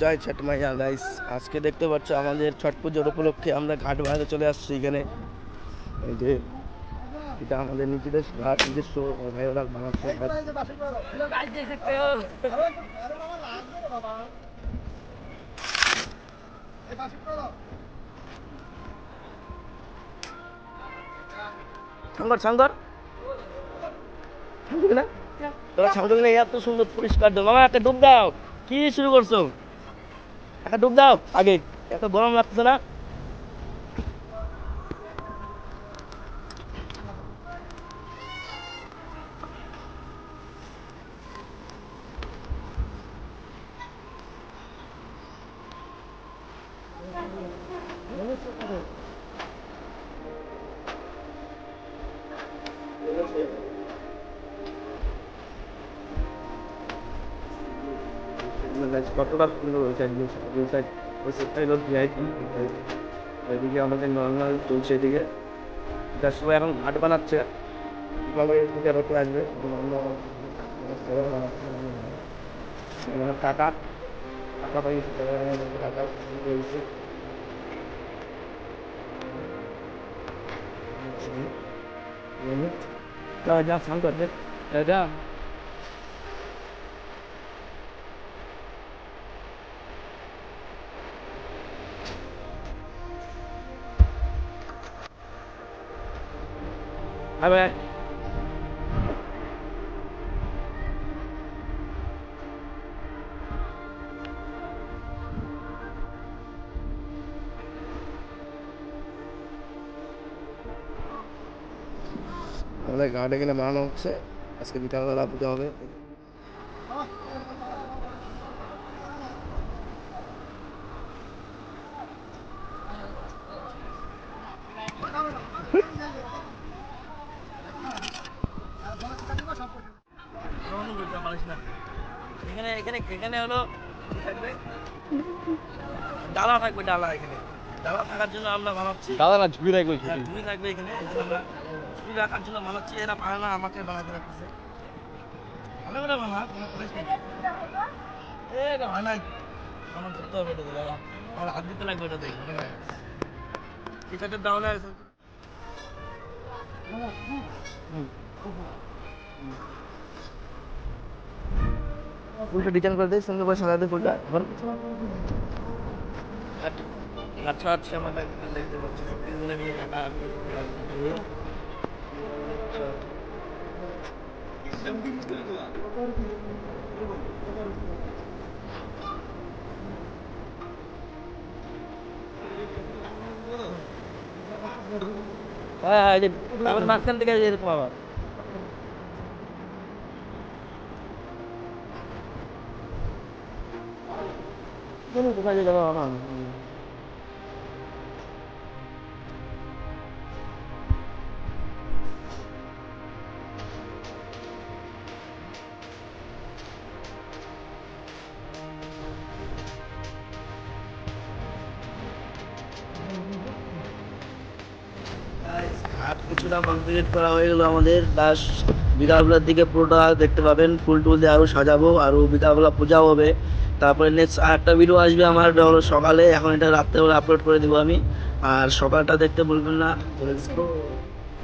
জয় ছট মাইয়া গাইস, আজকে দেখতে পাচ্ছ আমাদের ছট পুজোর উপলক্ষে আমরা ঘাট বানাতে চলে আসছি এখানে। এই যে এটা আমাদের নিজেদের ঘাট, নিজস্ব ভাইয়েরা বানাচ্ছে ঘাট। সাঙ্গর সাঙ্গর না, তোরা সাঙ্গর নেই, এত সুন্দর পরিষ্কার দাও মামা, একটা ডুব দাও। কি শুরু করছো? একটা ডুব দাও আগে, এত গরম লাগছে না? কতটা সুন্দর হয়েছে একদম, ওই সাইডটা হলো ভিআইপি, এদিকে আমাদের নর্মাল চলছে। এদিকে যার সবাই এখন ঘাট বানাচ্ছে, কীভাবে এদিকে রোড আসবে টাকা টাকা পাই, টাকা রয়েছে। যা স্নান করবে যা। আরে আমাদের ঘাট এখানে বানানো হচ্ছে, আজকে বিকালবেলা পুজো হবে। এখানে এখানে এখানে হলো ডালা থাকবে, ডালা এখানে ডালা থাকার জন্য আমরা বানাচ্ছি। ডালা না ঝুড়ি রাখবে, ঝুড়ি রাখবে এখানে, আমরা ঝুড়ি রাখার জন্য বানাচ্ছি। এরা পারে না, আমাকে বানাতে রাখতেছে। ভালো করে বানা, কোনো সমস্যা নেই। এটা হয় না, আমার ধরতে হবে এটা, দাদা আমার হাত দিতে লাগবে এটা, দেখবে না ঠিক আছে ডাউনে আছে। ফুলটা ডিজাইন করে দেয়, সুন্দর করে সাজাতে ফুলটা। আচ্ছা আচ্ছা, আমাদের দেখতে পাচ্ছি হ্যাঁ হ্যাঁ, এই যে আমার মাঝখান থেকে এরকম আবার কোথায় যাবো আমার। ঘাট কিছুটা কমপ্লিট করা হয়ে গেলো আমাদের। লাস্ট বিকালবেলার দিকে পুরোটা দেখতে পাবেন, ফুল টুল দিয়ে আরও সাজাবো, আরও বিকালবেলা পূজাও হবে। তারপরে নেক্সট আরেকটা ভিডিও আসবে আমার, এটা হলো সকালে, এখন এটা রাত্রেবেলা আপলোড করে দেবো আমি। আর সকালটা দেখতে বলবেন না।